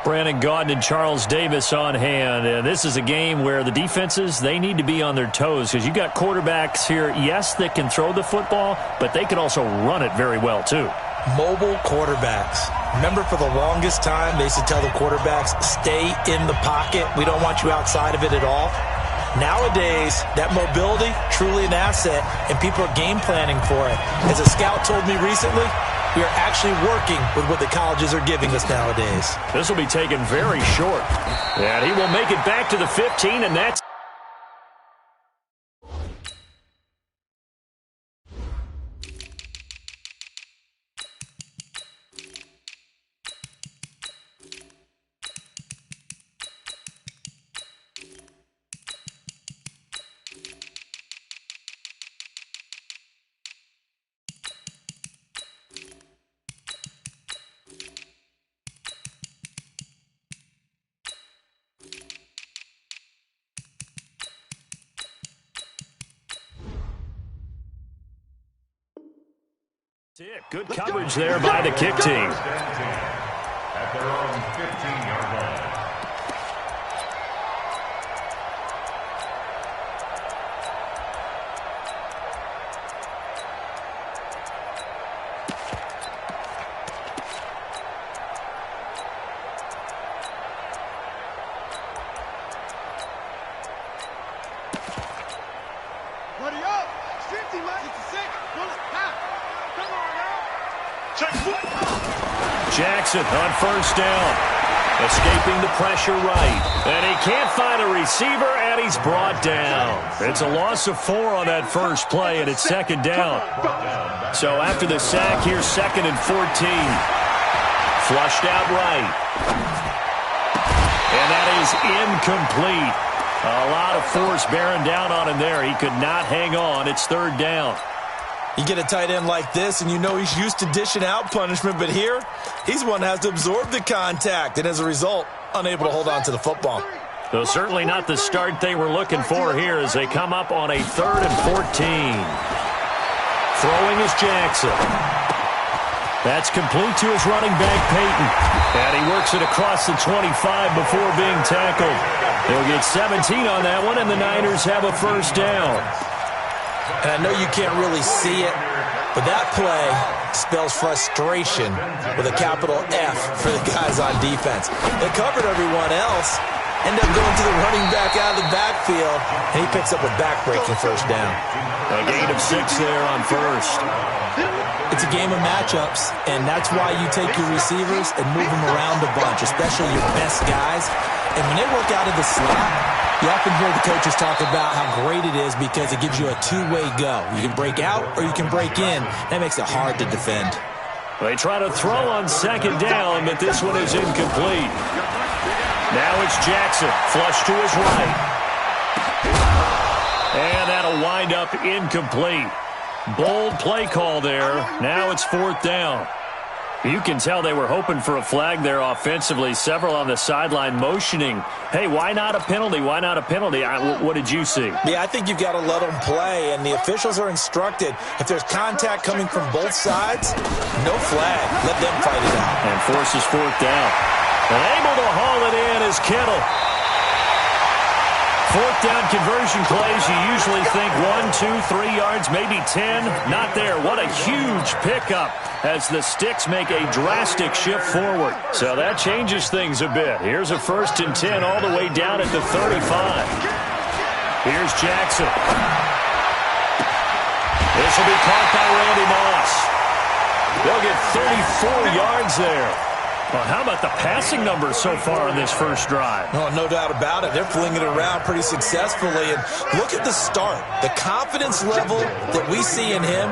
Brandon Gaudin and Charles Davis on hand. And this is a game where the defenses, they need to be on their toes because you got quarterbacks here, yes, that can throw the football, but they can also run it very well too. Mobile quarterbacks. Remember, for the longest time, they used to tell the quarterbacks, stay in the pocket. We don't want you outside of it at all. Nowadays, that mobility, truly an asset, and people are game planning for it. As a scout told me recently, we are actually working with what the colleges are giving us nowadays. This will be taken very short. And he will make it back to the 15, and that's it. Good coverage there by the kick team. At their own 15-yard line. Jackson on first down. Escaping the pressure right. And he can't find a receiver, and he's brought down. It's a loss of 4 on that first play, and it's second down. So after the sack, here's 2nd and 14. Flushed out right. And that is incomplete. A lot of force bearing down on him there. He could not hang on. It's 3rd down. You get a tight end like this, and you know he's used to dishing out punishment, but here, he's one that has to absorb the contact, and as a result, unable to hold on to the football. So certainly not the start they were looking for here as they come up on a 3rd and 14. Throwing is Jackson. That's complete to his running back, Peyton. And he works it across the 25 before being tackled. They'll get 17 on that one, and the Niners have a first down. And I know you can't really see it, but that play spells frustration with a capital F for the guys on defense. They covered everyone else, end up going to the running back out of the backfield, and he picks up a back-breaking first down. A gain of 6 there on first. It's a game of matchups, and that's why you take your receivers and move them around a bunch, especially your best guys. And when they work out of the slot, you often hear the coaches talk about how great it is because it gives you a two-way go. You can break out or you can break in. That makes it hard to defend. They try to throw on 2nd down, but this one is incomplete. Now it's Jackson, flush to his right. And that'll wind up incomplete. Bold play call there. Now it's 4th down. You can tell they were hoping for a flag there offensively. Several on the sideline motioning, hey, why not a penalty? Why not a penalty? What did you see? Yeah, I think you've got to let them play, and the officials are instructed, if there's contact coming from both sides, no flag. Let them fight it out. And forces 4th down. And able to haul it in is Kittle. 4th down conversion plays, you usually think 1, 2, 3 yards, maybe 10. Not there. What a huge pickup as the Sticks make a drastic shift forward. So that changes things a bit. Here's a 1st and 10 all the way down at the 35. Here's Jackson. This will be caught by Randy Moss. They'll get 34 yards there. Well, how about the passing numbers so far on this first drive? Oh, no doubt about it. They're flinging it around pretty successfully. And look at the start. The confidence level that we see in him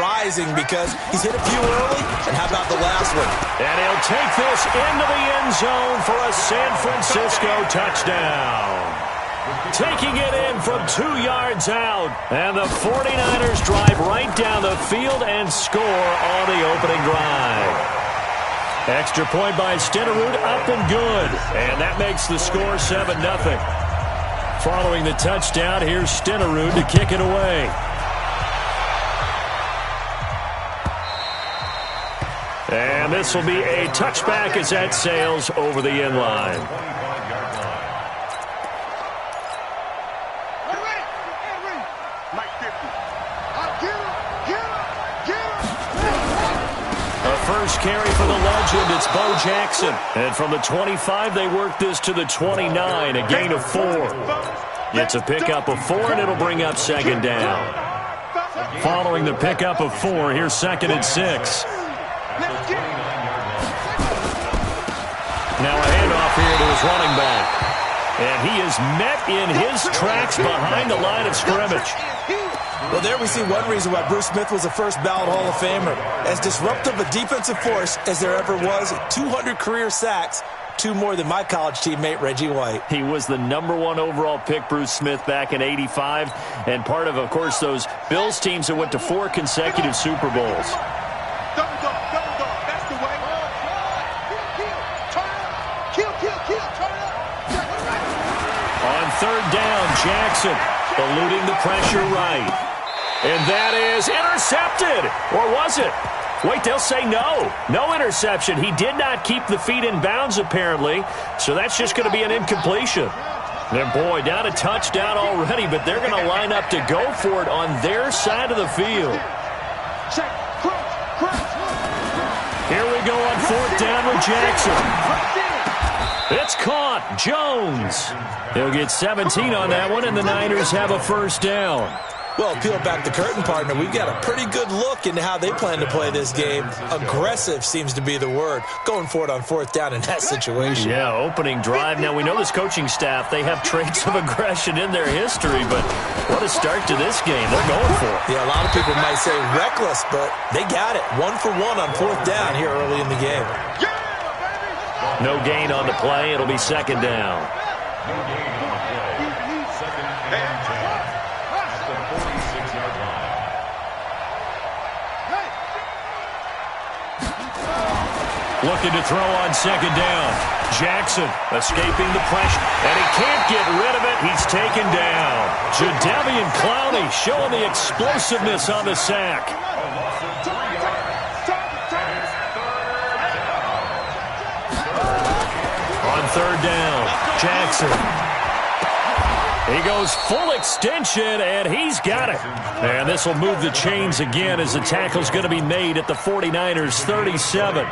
rising because he's hit a few early. And how about the last one? And he'll take this into the end zone for a San Francisco touchdown. Taking it in from 2 yards out. And the 49ers drive right down the field and score on the opening drive. Extra point by Stenerud, up and good. And that makes the score 7-0. Following the touchdown, here's Stenerud to kick it away. And this will be a touchback as that sails over the end line. A first carry for the legend, it's Bo Jackson. And from the 25, they work this to the 29, a gain of 4. It's a pickup of 4, and it'll bring up second down. Following the pickup of 4, here's 2nd and 6. Now a handoff here to his running back. And he is met in his tracks behind the line of scrimmage. Well, there we see one reason why Bruce Smith was a first ballot Hall of Famer. As disruptive a defensive force as there ever was, 200 career sacks, 2 more than my college teammate Reggie White. He was the #1 overall pick, Bruce Smith, back in '85, and part of course, those Bills teams that went to 4 consecutive Super Bowls. Double dog, that's the way. Kill, turn up. On 3rd down, Jackson eluding the pressure right. And that is intercepted. Or was it? Wait, they'll say no. No interception. He did not keep the feet in bounds, apparently. So that's just going to be an incompletion. And boy, down a touchdown already, but they're going to line up to go for it on their side of the field. Here we go on 4th down with Jackson. It's caught. Jones. He'll get 17 on that one, and the Niners have a first down. Well, peel back the curtain, partner. We've got a pretty good look into how they plan to play this game. Aggressive seems to be the word. Going for it on 4th down in that situation. Yeah, opening drive. Now, we know this coaching staff, they have traits of aggression in their history, but what a start to this game. They're going for it. Yeah, a lot of people might say reckless, but they got it. 1 for 1 on 4th down here early in the game. No gain on the play. It'll be second down. No gain on the play. 2nd and 10 at the 46-yard line. Looking to throw on 2nd down. Jackson escaping the pressure, and he can't get rid of it. He's taken down. Jadeveon Clowney showing the explosiveness on the sack. On 3rd down, Jackson. He goes full extension, and he's got it. And this will move the chains again as the tackle's going to be made at the 49ers' 37.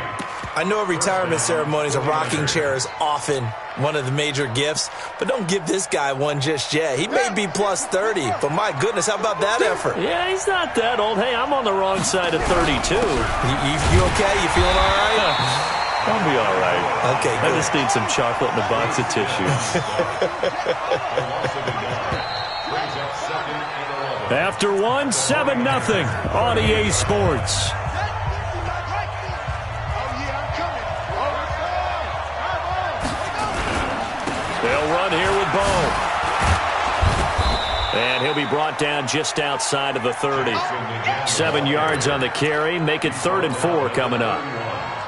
I know retirement ceremonies, a rocking chair is often one of the major gifts, but don't give this guy one just yet. He may be plus 30, but my goodness, how about that effort? Yeah, he's not that old. Hey, I'm on the wrong side of 32. You okay? You feeling all right? I'll be all right. Okay, good. I just need some chocolate and a box of tissues. After 1, 7-0 on EA Sports. They'll run here with Bo. And he'll be brought down just outside of the 30. 7 yards on the carry. Make it 3rd and 4 coming up.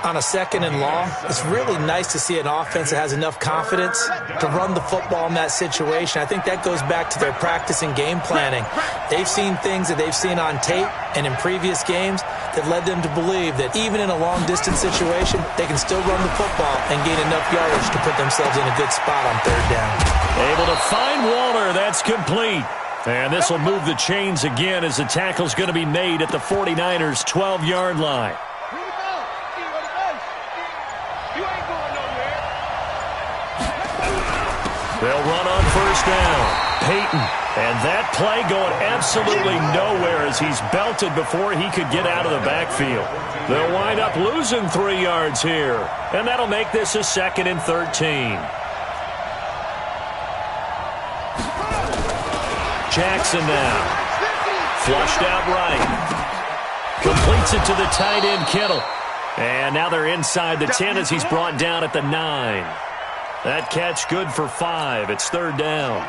On a 2nd and long, it's really nice to see an offense that has enough confidence to run the football in that situation. I think that goes back to their practice and game planning. They've seen things that they've seen on tape and in previous games that led them to believe that even in a long-distance situation, they can still run the football and gain enough yardage to put themselves in a good spot on 3rd down. Able to find Waller. That's complete. And this will move the chains again as the tackle's going to be made at the 49ers' 12-yard line. They'll run on 1st down. Peyton. And that play going absolutely nowhere as he's belted before he could get out of the backfield. They'll wind up losing 3 yards here. And that'll make this a 2nd and 13. Jackson now. Flushed out right. Completes it to the tight end, Kittle. And now they're inside the 10 as he's brought down at the 9. That catch good for 5. It's 3rd down.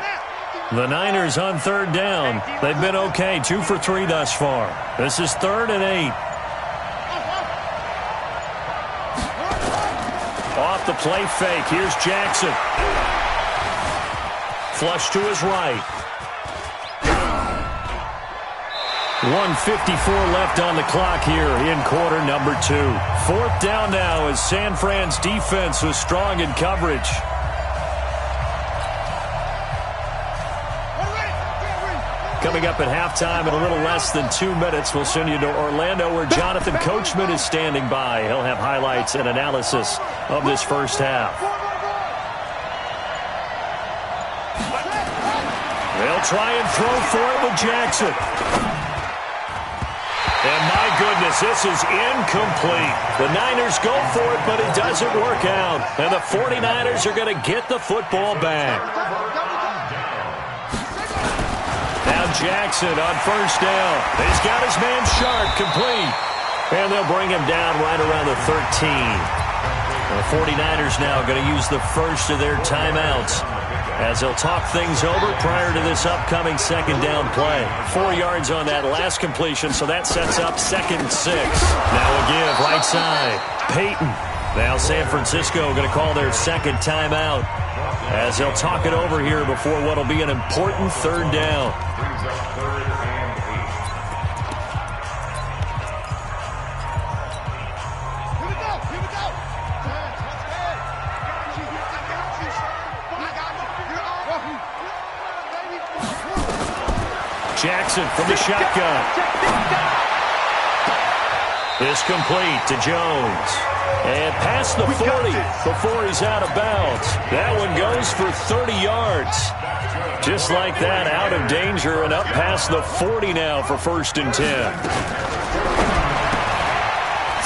The Niners on 3rd down. They've been okay. 2 for 3 thus far. This is 3rd and 8. Off the play fake. Here's Jackson. Flush to his right. 1:54 left on the clock here in quarter number 2. 4th down now as San Fran's defense was strong in coverage. Coming up at halftime in a little less than 2 minutes, we'll send you to Orlando where Jonathan Coachman is standing by. He'll have highlights and analysis of this first half. They'll try and throw for it with Jackson. And my goodness, this is incomplete. The Niners go for it, but it doesn't work out. And the 49ers are going to get the football back. Now Jackson on first down. He's got his man Sharp complete. And they'll bring him down right around the 13. The 49ers now going to use the first of their timeouts as they'll talk things over prior to this upcoming second down play. 4 yards on that last completion, so that sets up 2nd and 6. Now a give right side. Peyton. Now San Francisco going to call their second timeout as they'll talk it over here before what will be an important 3rd down. Jackson from the shotgun. Is complete to Jones. And past the 40 before he's out of bounds. That one goes for 30 yards. Just like that, out of danger and up past the 40 now for 1st and 10.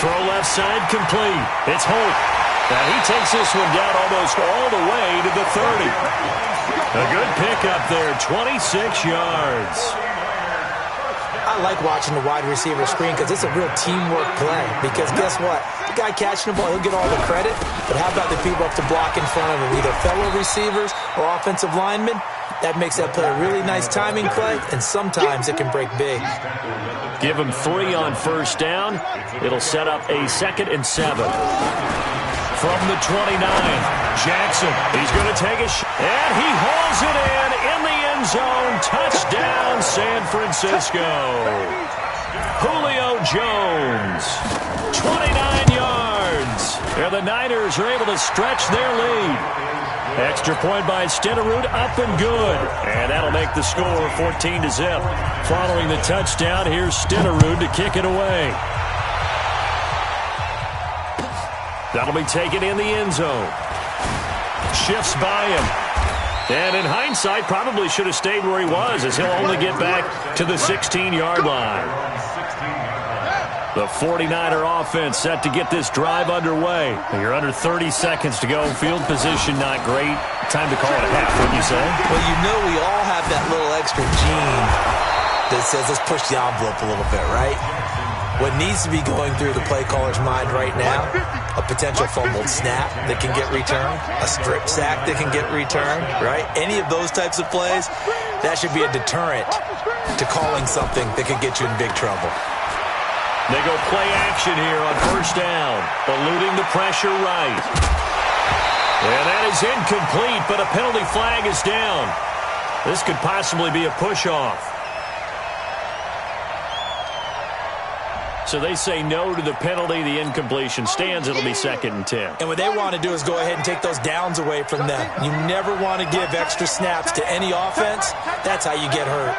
Throw left side complete. It's Holt. Now he takes this one down almost all the way to the 30. A good pickup there, 26 yards. I like watching the wide receiver screen because it's a real teamwork play. Because guess what? The guy catching the ball, he'll get all the credit. But how about the people up to block in front of him, either fellow receivers or offensive linemen? That makes that play a really nice timing play, and sometimes it can break big. Give him 3 on first down. It'll set up a 2nd and 7. From the 29, Jackson. He's going to take a shot, and he hauls it in the end zone. Touchdown, San Francisco. Julio Jones, 29 yards. And the Niners are able to stretch their lead. Extra point by Stenerud, up and good. And that'll make the score 14-0. Following the touchdown, here's Stenerud to kick it away. That'll be taken in the end zone. Shifts by him. And in hindsight, probably should have stayed where he was as he'll only get back to the 16-yard line. The 49er offense set to get this drive underway. You're under 30 seconds to go. Field position not great. Time to call it a half, wouldn't you say? Well, you know we all have that little extra gene that says let's push the envelope a little bit, right? What needs to be going through the play caller's mind right now, a potential fumbled snap that can get returned, a strip sack that can get returned, right? Any of those types of plays, that should be a deterrent to calling something that could get you in big trouble. They go play action here on first down, eluding the pressure right. And that is incomplete, but a penalty flag is down. This could possibly be a push-off. So they say no to the penalty. The incompletion stands. It'll be 2nd and 10. And what they want to do is go ahead and take those downs away from them. You never want to give extra snaps to any offense. That's how you get hurt.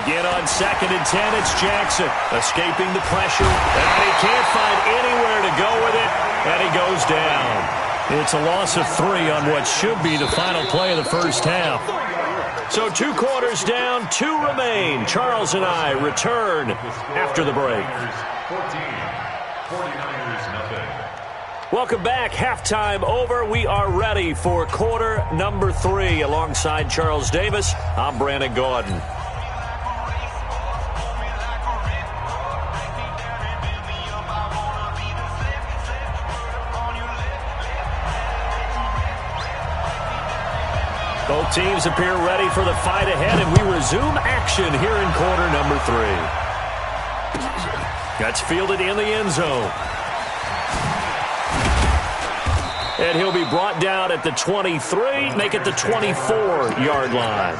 Again on 2nd and 10, it's Jackson escaping the pressure. And he can't find anywhere to go with it. And he goes down. It's a loss of 3 on what should be the final play of the first half. So 2 quarters down, 2 remain. Charles and I return after the break. 49ers nothing. Welcome back. Halftime over. We are ready for quarter number 3. Alongside Charles Davis, I'm Brandon Gaudin. Both teams appear ready for the fight ahead, and we resume action here in quarter number 3. That's fielded in the end zone. And he'll be brought down at the 23, make it the 24-yard line.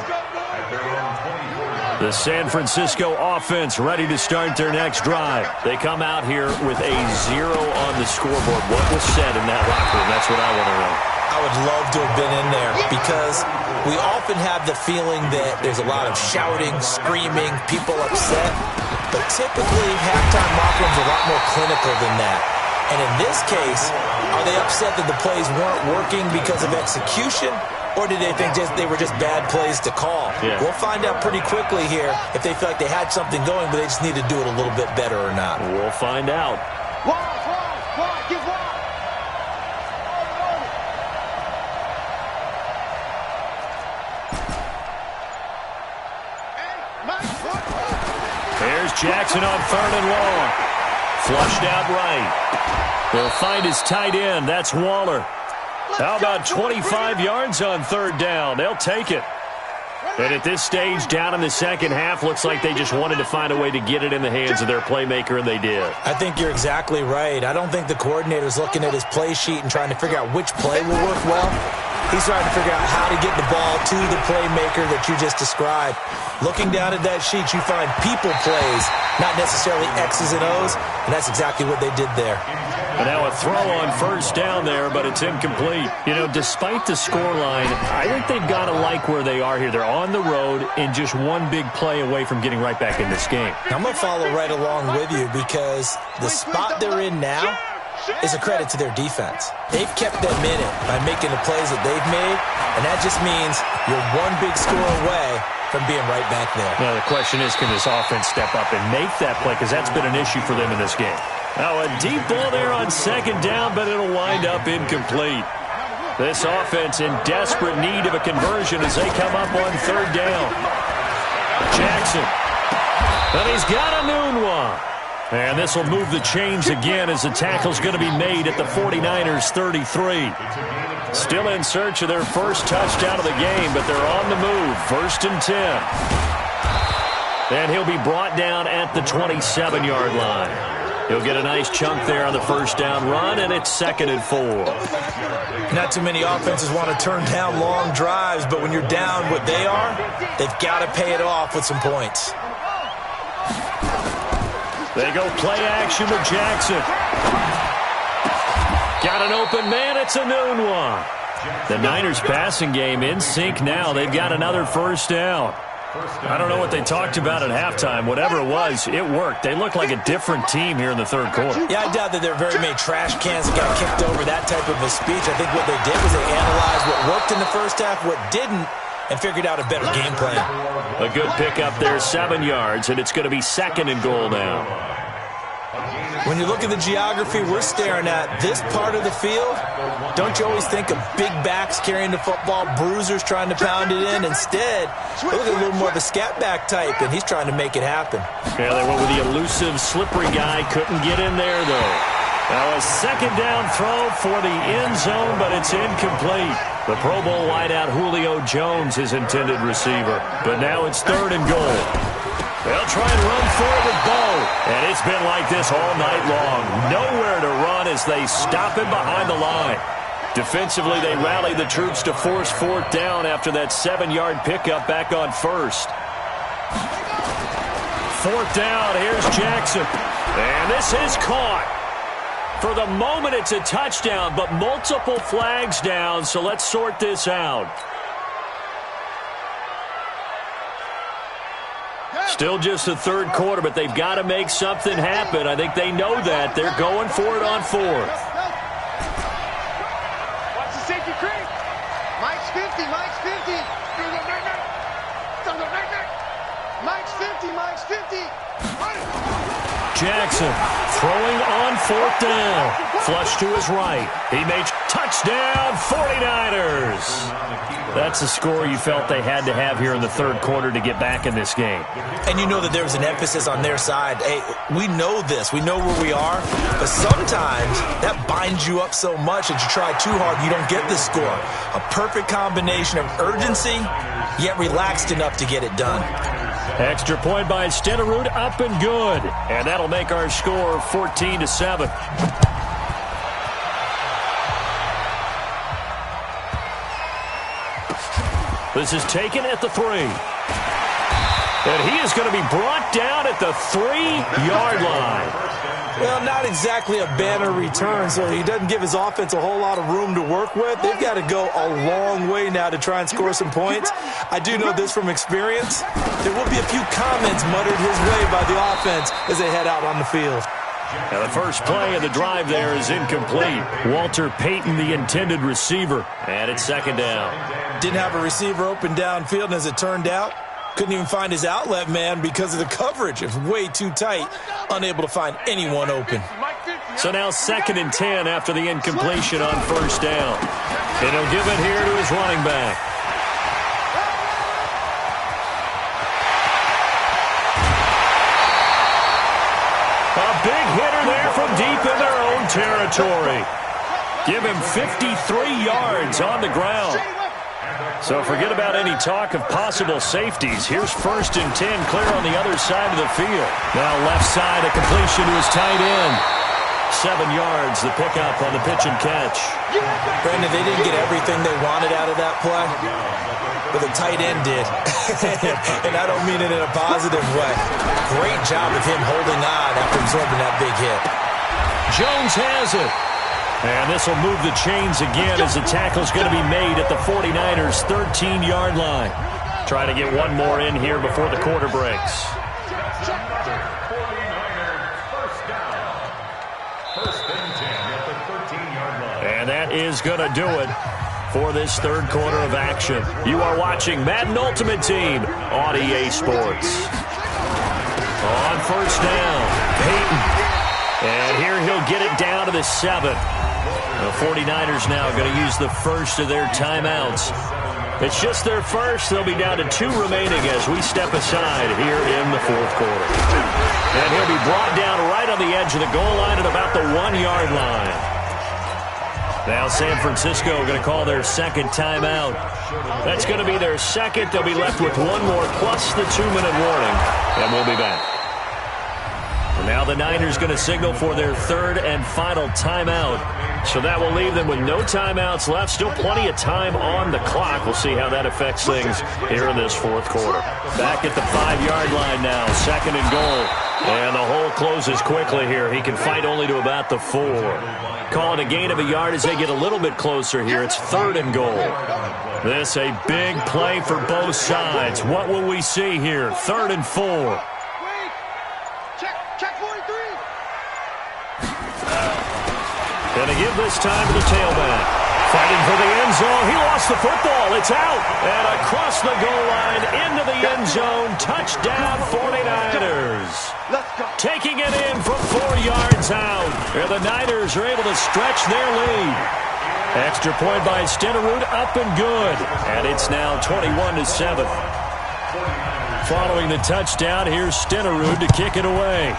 The San Francisco offense ready to start their next drive. They come out here with a 0 on the scoreboard. What was said in that locker room? That's what I want to know. I would love to have been in there because we often have the feeling that there's a lot of shouting, screaming, people upset. But typically, halftime locker rooms are a lot more clinical than that. And in this case, are they upset that the plays weren't working because of execution, or did they think they were just bad plays to call? Yeah. We'll find out pretty quickly here if they feel like they had something going, but they just need to do it a little bit better or not. We'll find out. Here's Jackson on 3rd and long. Flushed out right. They'll find his tight end. That's Waller. How about 25 yards on 3rd down? They'll take it. And at this stage, down in the second half, looks like they just wanted to find a way to get it in the hands of their playmaker, and they did. I think you're exactly right. I don't think the coordinator's looking at his play sheet and trying to figure out which play will work well. He's trying to figure out how to get the ball to the playmaker that you just described. Looking down at that sheet, you find people plays, not necessarily X's and O's, and that's exactly what they did there. And now a throw on 1st down there, but it's incomplete. You know, despite the scoreline, I think they've got to like where they are here. They're on the road and just one big play away from getting right back in this game. I'm going to follow right along with you because the spot they're in now is a credit to their defense. They've kept them in it by making the plays that they've made, and that just means you're one big score away from being right back there. Now, the question is, can this offense step up and make that play? Because that's been an issue for them in this game. Now, a deep ball there on 2nd down, but it'll wind up incomplete. This offense in desperate need of a conversion as they come up on 3rd down. Jackson. And he's got a noon one. And this will move the chains again as the tackle's going to be made at the 49ers 33. Still in search of their first touchdown of the game, but they're on the move. 1st and 10. And he'll be brought down at the 27-yard line. He'll get a nice chunk there on the 1st down run, and it's 2nd and 4. Not too many offenses want to turn down long drives, but when you're down what they are, they've got to pay it off with some points. They go play action with Jackson. Got an open man. It's a noon one. The Niners passing game in sync now. They've got another 1st down. I don't know what they talked about at halftime. Whatever it was, it worked. They look like a different team here in the 3rd quarter. Yeah, I doubt that there are very many trash cans that got kicked over, that type of a speech. I think what they did was they analyzed what worked in the 1st half, what didn't, and figured out a better game plan. A good pickup there, 7 yards, and it's going to be 2nd and goal now. When you look at the geography we're staring at, this part of the field, don't you always think of big backs carrying the football, bruisers trying to pound it in? Instead, look at a little more of a scat back type, and he's trying to make it happen. Yeah, they went with the elusive, slippery guy. Couldn't get in there, though. Now a 2nd down throw for the end zone, but it's incomplete. The Pro Bowl wideout Julio Jones, his intended receiver. But now it's 3rd and goal. They'll try and run for it with Bo. And it's been like this all night long. Nowhere to run as they stop him behind the line. Defensively, they rally the troops to force 4th down after that 7-yard pickup back on 1st. 4th down, here's Jackson. And this is caught. For the moment, it's a touchdown, but multiple flags down, so let's sort this out. Still just the 3rd quarter, but they've got to make something happen. I think they know that. They're going for it on 4th. Watch the safety creep. Mike's 50, Mike's 50. Mike's 50, Mike's 50. Jackson throwing on 4th down. Flush to his right. He makes touchdown 49ers. That's the score you felt they had to have here in the 3rd quarter to get back in this game. And you know that there was an emphasis on their side. Hey, we know this. We know where we are. But sometimes that binds you up so much that you try too hard and you don't get the score. A perfect combination of urgency, yet relaxed enough to get it done. Extra point by Stenerud, up and good. And that'll make our score 14-7. This is taken at the 3. And he is going to be brought down at the 3-yard line. Well, not exactly a banner return, so he doesn't give his offense a whole lot of room to work with. They've got to go a long way now to try and score some points. I do know this from experience. There will be a few comments muttered his way by the offense as they head out on the field. Now the first play of the drive there is incomplete. Walter Payton, the intended receiver, and it's second down. Didn't have a receiver open downfield, and as it turned out, couldn't even find his outlet man because of the coverage. It was way too tight, unable to find anyone open. So now 2nd and 10 after the incompletion on first down. And he'll give it here to his running back. A big hitter there from deep in their own territory. Give him 53 yards on the ground. So forget about any talk of possible safeties. Here's 1st and 10 clear on the other side of the field. Now left side, a completion to his tight end. 7 yards, the pickup on the pitch and catch. Brandon, they didn't get everything they wanted out of that play, but the tight end did. And I don't mean it in a positive way. Great job of him holding on after absorbing that big hit. Jones has it. And this will move the chains again as the tackle's going to be made at the 49ers' 13-yard line. Try to get one more in here before the quarter breaks. And that is going to do it for this third quarter of action. You are watching Madden Ultimate Team on EA Sports. On first down, Payton. And here he'll get it down to the 7. The 49ers now going to use the first of their timeouts. It's just their first. They'll be down to 2 remaining as we step aside here in the fourth quarter. And he'll be brought down right on the edge of the goal line at about the 1-yard line. Now San Francisco going to call their second timeout. That's going to be their second. They'll be left with one more plus the 2-minute warning. And we'll be back. Now the Niners going to signal for their third and final timeout. So that will leave them with no timeouts left. Still plenty of time on the clock. We'll see how that affects things here in this fourth quarter. Back at the 5-yard line now. 2nd and goal. And the hole closes quickly here. He can fight only to about the 4. Calling a gain of a yard as they get a little bit closer here. It's 3rd and goal. This a big play for both sides. What will we see here? 3rd and 4. Going to give this time to the tailback. Fighting for the end zone. He lost the football. It's out. And across the goal line into the end zone. Touchdown 49ers. Taking it in from 4 yards out. And the Niners are able to stretch their lead. Extra point by Stenerud, up and good. And it's now 21-7. Following the touchdown, here's Stenerud to kick it away.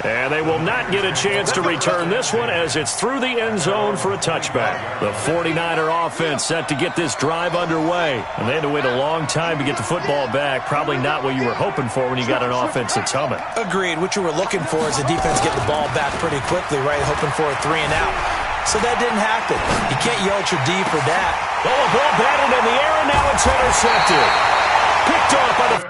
And they will not get a chance to return this one as it's through the end zone for a touchback. The 49er offense set to get this drive underway. And they had to wait a long time to get the football back. Probably not what you were hoping for when you got an offense that's humming. Agreed. What you were looking for is the defense getting the ball back pretty quickly, right? Hoping for a 3 and out. So that didn't happen. You can't yell at your D for that. Oh, a ball battled in the air, and now it's intercepted. Picked off by the